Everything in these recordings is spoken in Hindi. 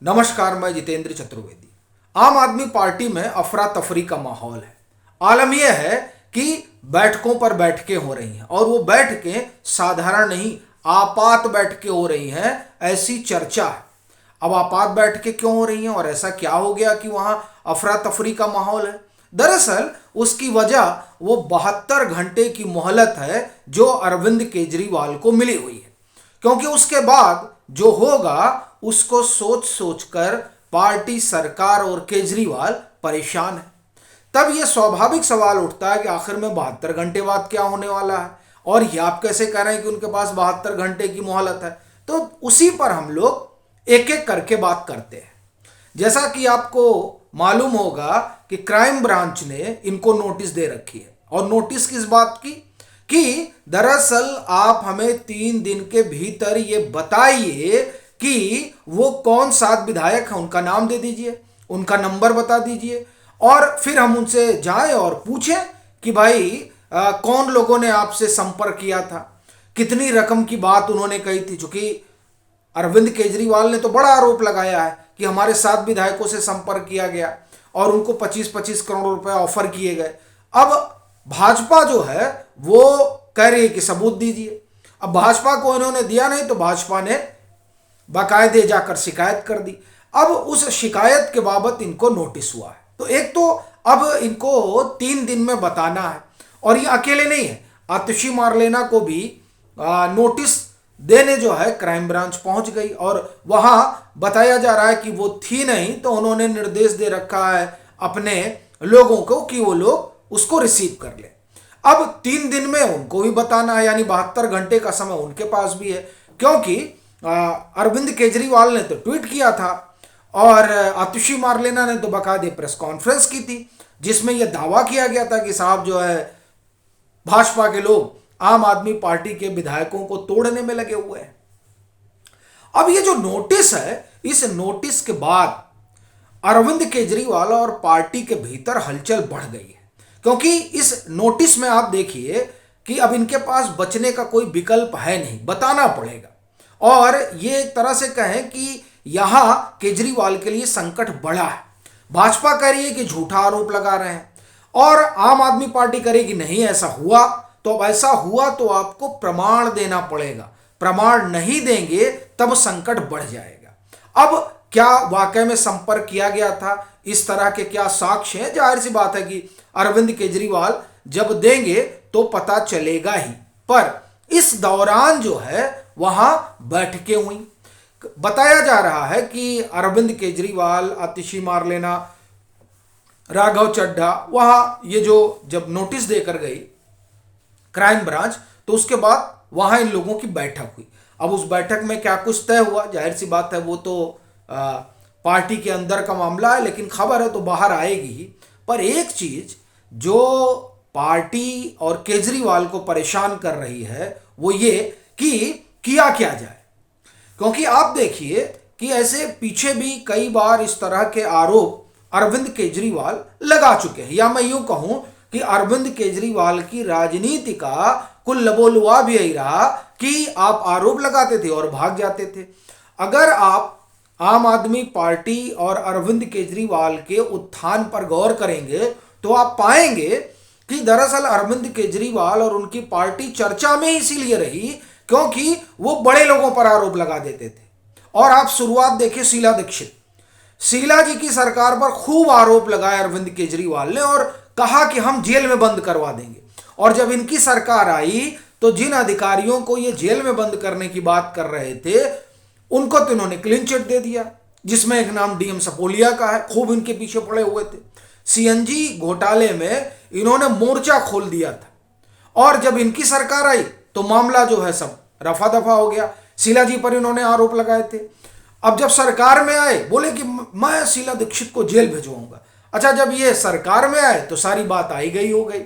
नमस्कार, मैं जितेंद्र चतुर्वेदी। आम आदमी पार्टी में अफरा तफरी का माहौल है। आलम यह है कि बैठकों पर बैठकें हो रही हैं और वो बैठकें साधारण नहीं, आपात बैठकें हो रही हैं, ऐसी चर्चा है। अब आपात बैठकें क्यों हो रही हैं और ऐसा क्या हो गया कि वहां अफरा तफरी का माहौल है? दरअसल उसकी वजह वो 72 घंटे की मोहलत है जो अरविंद केजरीवाल को मिली हुई है, क्योंकि उसके बाद जो होगा उसको सोच सोचकर पार्टी, सरकार और केजरीवाल परेशान है। तब यह स्वाभाविक सवाल उठता है कि आखिर में 72 घंटे बाद क्या होने वाला है, और ये आप कैसे कह रहे हैं कि उनके पास 72 घंटे की मोहलत है। तो उसी पर हम लोग एक एक करके बात करते हैं। जैसा कि आपको मालूम होगा कि क्राइम ब्रांच ने इनको नोटिस दे रखी है, और नोटिस किस बात की कि दरअसल आप हमें 3 दिन के भीतर ये बताइए कि वो कौन 7 विधायक हैं, उनका नाम दे दीजिए, उनका नंबर बता दीजिए, और फिर हम उनसे जाएं और पूछें कि भाई कौन लोगों ने आपसे संपर्क किया था, कितनी रकम की बात उन्होंने कही थी। चूंकि अरविंद केजरीवाल ने तो बड़ा आरोप लगाया है कि हमारे 7 विधायकों से संपर्क किया गया और उनको 25-25 करोड़ रुपए ऑफर किए गए। अब भाजपा जो है वो कह रही है कि सबूत दीजिए। अब भाजपा को इन्होंने दिया नहीं तो भाजपा ने बाकायदे जाकर शिकायत कर दी। अब उस शिकायत के बाबत इनको नोटिस हुआ है। तो एक तो अब इनको 3 दिन में बताना है, और ये अकेले नहीं है, आतिशी मारलेना को भी नोटिस देने जो है क्राइम ब्रांच पहुंच गई, और वहां बताया जा रहा है कि वो थी नहीं, तो उन्होंने निर्देश दे रखा है अपने लोगों को कि वो लोग उसको रिसीव कर ले। अब 3 दिन में उनको भी बताना है, यानी 72 घंटे का समय उनके पास भी है, क्योंकि अरविंद केजरीवाल ने तो ट्वीट किया था और आतिशी मारलेना ने तो बाकायदे प्रेस कॉन्फ्रेंस की थी, जिसमें यह दावा किया गया था कि साहब जो है भाजपा के लोग आम आदमी पार्टी के विधायकों को तोड़ने में लगे हुए हैं। अब ये जो नोटिस है, इस नोटिस के बाद अरविंद केजरीवाल और पार्टी के भीतर हलचल बढ़ गई है, क्योंकि इस नोटिस में आप देखिए कि अब इनके पास बचने का कोई विकल्प है नहीं, बताना पड़ेगा। और ये एक तरह से कहें कि यहां केजरीवाल के लिए संकट बड़ा है। भाजपा कह रही है कि झूठा आरोप लगा रहे हैं, और आम आदमी पार्टी करेगी नहीं ऐसा हुआ। तो अब ऐसा हुआ तो आपको प्रमाण देना पड़ेगा, प्रमाण नहीं देंगे तब संकट बढ़ जाएगा। अब क्या वाकई में संपर्क किया गया था, इस तरह के क्या साक्ष्य हैं? जाहिर सी बात है कि अरविंद केजरीवाल जब देंगे तो पता चलेगा ही। पर इस दौरान जो है वहां बैठकें हुई। बताया जा रहा है कि अरविंद केजरीवाल, आतिशी मारलेना, राघव चड्ढा वहां ये जो जब नोटिस देकर गई क्राइम ब्रांच, तो उसके बाद वहां इन लोगों की बैठक हुई। अब उस बैठक में क्या कुछ तय हुआ, जाहिर सी बात है वो तो पार्टी के अंदर का मामला है, लेकिन खबर है तो बाहर आएगी ही। पर एक चीज जो पार्टी और केजरीवाल को परेशान कर रही है वो ये कि किया क्या जाए, क्योंकि आप देखिए कि ऐसे पीछे भी कई बार इस तरह के आरोप अरविंद केजरीवाल लगा चुके हैं, या मैं यूं कहूं कि अरविंद केजरीवाल की राजनीति का कुल लबोलुआ भी यही रहा कि आप आरोप लगाते थे और भाग जाते थे। अगर आप आम आदमी पार्टी और अरविंद केजरीवाल के उत्थान पर गौर करेंगे तो आप पाएंगे कि दरअसल अरविंद केजरीवाल और उनकी पार्टी चर्चा में इसीलिए रही क्योंकि वो बड़े लोगों पर आरोप लगा देते थे। और आप शुरुआत देखिए शीला दीक्षित, शीला जी की सरकार पर खूब आरोप लगाए अरविंद केजरीवाल ने और कहा कि हम जेल में बंद करवा देंगे। और जब इनकी सरकार आई तो जिन अधिकारियों को ये जेल में बंद करने की बात कर रहे थे उनको तो इन्होंने क्लीन चिट दे दिया, जिसमें एक नाम डीएम सपोलिया का है, खूब इनके पीछे पड़े हुए थे। सीएनजी घोटाले में इन्होंने मोर्चा खोल दिया था, और जब इनकी सरकार आई तो मामला जो है सब रफा दफा हो गया। शीला जी पर इन्होंने आरोप लगाए थे। अब जब सरकार में आए बोले कि मैं शीला दीक्षित को जेल भिजवाऊंगा। अच्छा, जब ये सरकार में आए तो सारी बात आई गई हो गई।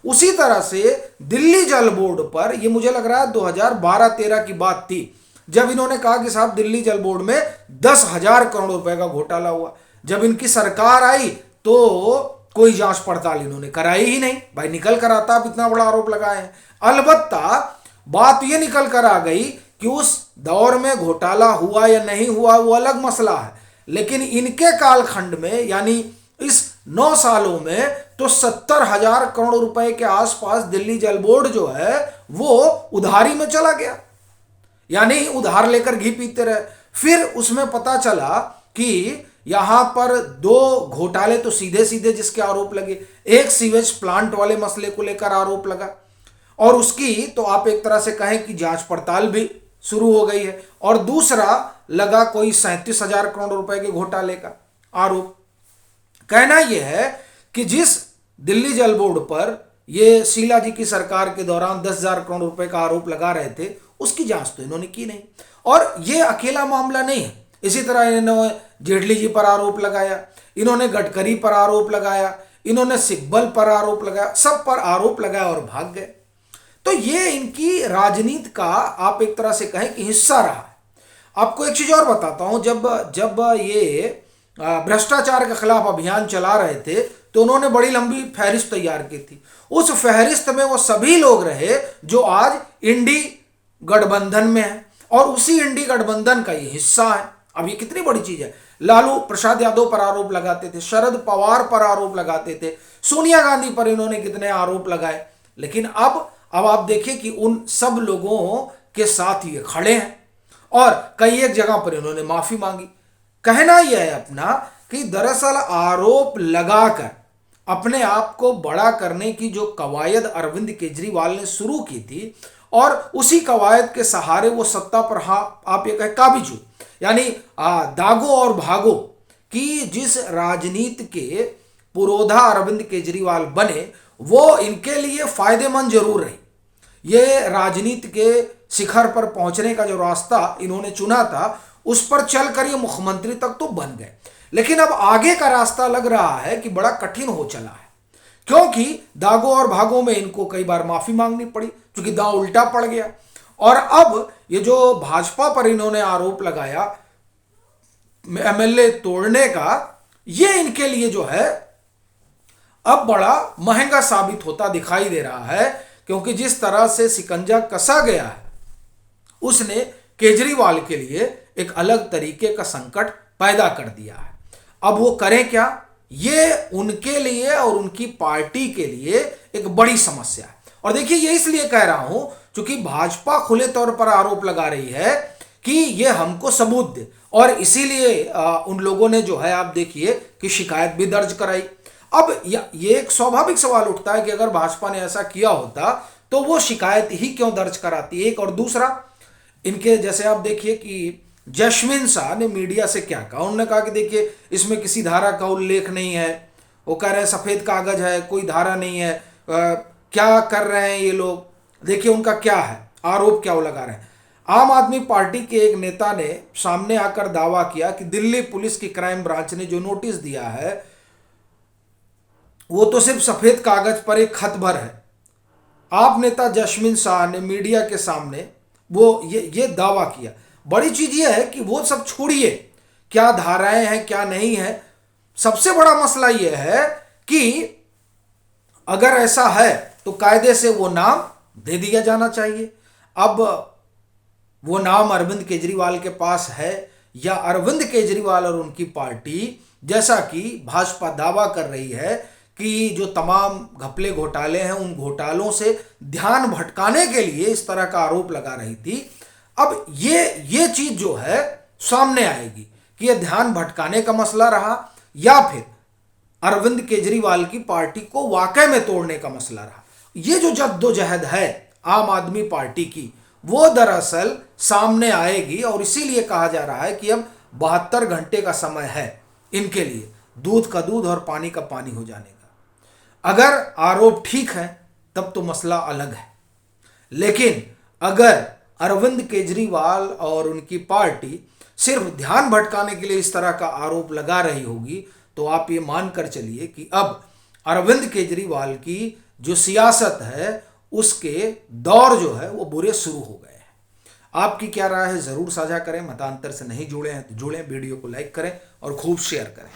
उसी तरह से दिल्ली जल बोर्ड पर, ये मुझे लग रहा है 2012-13 की बात थी, जब इन्होंने कहा कि साहब दिल्ली जल बोर्ड में 10,000 करोड़ रुपए का घोटाला हुआ। जब इनकी सरकार आई तो कोई जांच पड़ताल इन्होंने कराई ही नहीं। भाई निकल कर आता, आप इतना बड़ा आरोप लगाए हैं। अलबत्ता बात यह निकल कर आ गई कि उस दौर में घोटाला हुआ या नहीं हुआ वो अलग मसला है, लेकिन इनके कालखंड में यानी इस 9 सालों में तो 70,000 करोड़ रुपए के आसपास दिल्ली जल बोर्ड जो है वो उधारी में चला गया, यानी उधार लेकर घी पीते रहे। फिर उसमें पता चला कि यहां पर 2 घोटाले तो सीधे सीधे जिसके आरोप लगे, एक सीवेज प्लांट वाले मसले को लेकर आरोप लगा और उसकी तो आप एक तरह से कहें कि जांच पड़ताल भी शुरू हो गई है, और दूसरा लगा कोई 37,000 करोड़ रुपए के घोटाले का आरोप। कहना यह है कि जिस दिल्ली जल बोर्ड पर ये शीला जी की सरकार के दौरान 10,000 करोड़ रुपए का आरोप लगा रहे थे, उसकी जांच तो इन्होंने की नहीं। और ये अकेला मामला नहीं है, इसी तरह इन्होंने जेटली जी पर आरोप लगाया, इन्होंने गडकरी पर आरोप लगाया, इन्होंने सिब्बल पर आरोप लगाया, सब पर आरोप लगाया और भाग गए। तो ये इनकी राजनीति का आप एक तरह से कहें कि हिस्सा रहा है। आपको एक चीज और बताता हूं, जब ये भ्रष्टाचार के खिलाफ अभियान चला रहे थे तो उन्होंने बड़ी लंबी फहरिस्त तैयार की थी। उस फहरिस्त में वो सभी लोग रहे जो आज इंडी गठबंधन में है और उसी इंडी गठबंधन का ये हिस्सा है। अब ये कितनी बड़ी चीज है। लालू प्रसाद यादव पर आरोप लगाते थे, शरद पवार पर आरोप लगाते थे, सोनिया गांधी पर इन्होंने कितने आरोप लगाए, लेकिन अब आप देखिए कि उन सब लोगों के साथ ये खड़े हैं और कई एक जगह पर इन्होंने माफी मांगी। कहना यह है अपना कि दरअसल आरोप लगाकर अपने आप को बड़ा करने की जो कवायद अरविंद केजरीवाल ने शुरू की थी और उसी कवायद के सहारे वो सत्ता पर आप ये कहें काबिज हुए, यानी दागो और भागो कि जिस राजनीति के पुरोधा अरविंद केजरीवाल बने वो इनके लिए फायदेमंद जरूर रही। ये राजनीति के शिखर पर पहुंचने का जो रास्ता इन्होंने चुना था उस पर चलकर ये मुख्यमंत्री तक तो बन गए, लेकिन अब आगे का रास्ता लग रहा है कि बड़ा कठिन हो चला है, क्योंकि दागो और भागो में इनको कई बार माफी मांगनी पड़ी क्योंकि दांव उल्टा पड़ गया। और अब ये जो भाजपा पर इन्होंने आरोप लगाया एमएलए तोड़ने का, ये इनके लिए जो है अब बड़ा महंगा साबित होता दिखाई दे रहा है, क्योंकि जिस तरह से शिकंजा कसा गया है उसने केजरीवाल के लिए एक अलग तरीके का संकट पैदा कर दिया है। अब वो करें क्या, ये उनके लिए और उनकी पार्टी के लिए एक बड़ी समस्या है। और देखिए ये इसलिए कह रहा हूं क्योंकि भाजपा खुले तौर पर आरोप लगा रही है कि ये हमको सबूत दे, और इसीलिए उन लोगों ने जो है आप देखिए कि शिकायत भी दर्ज कराई। अब ये एक स्वाभाविक सवाल उठता है कि अगर भाजपा ने ऐसा किया होता तो वो शिकायत ही क्यों दर्ज कराती, एक। और दूसरा, इनके जैसे आप देखिए कि जैस्मिन शाह ने मीडिया से क्या कहा, उन्होंने कहा कि देखिए इसमें किसी धारा का उल्लेख नहीं है, वो कह रहे हैं सफेद कागज है, कोई धारा नहीं है, क्या कर रहे हैं ये लोग। देखिए उनका क्या है आरोप, क्या वो लगा रहे हैं। आम आदमी पार्टी के एक नेता ने सामने आकर दावा किया कि दिल्ली पुलिस की क्राइम ब्रांच ने जो नोटिस दिया है वो तो सिर्फ सफेद कागज पर एक खत भर है। आप नेता जैस्मिन शाह ने मीडिया के सामने वो ये दावा किया। बड़ी चीज ये है कि वो सब छोड़िए क्या धाराएं हैं क्या नहीं है, सबसे बड़ा मसला यह है कि अगर ऐसा है तो कायदे से वो नाम दे दिया जाना चाहिए। अब वो नाम अरविंद केजरीवाल के पास है या अरविंद केजरीवाल और उनकी पार्टी, जैसा कि भाजपा दावा कर रही है कि जो तमाम घपले घोटाले हैं उन घोटालों से ध्यान भटकाने के लिए इस तरह का आरोप लगा रही थी। अब ये चीज जो है सामने आएगी कि यह ध्यान भटकाने का मसला रहा या फिर अरविंद केजरीवाल की पार्टी को वाकई में तोड़ने का मसला रहा। ये जो जद्दोजहद है आम आदमी पार्टी की वो दरअसल सामने आएगी, और इसीलिए कहा जा रहा है कि अब 72 घंटे का समय है इनके लिए दूध का दूध और पानी का पानी हो जाने का। अगर आरोप ठीक है तब तो मसला अलग है, लेकिन अगर अरविंद केजरीवाल और उनकी पार्टी सिर्फ ध्यान भटकाने के लिए इस तरह का आरोप लगा रही होगी तो आप ये मानकर चलिए कि अब अरविंद केजरीवाल की जो सियासत है उसके दौर जो है वो बुरे शुरू हो गए हैं। आपकी क्या राय है जरूर साझा करें। मतांतर से नहीं जुड़े हैं तो जुड़ें, वीडियो को लाइक करें और खूब शेयर करें।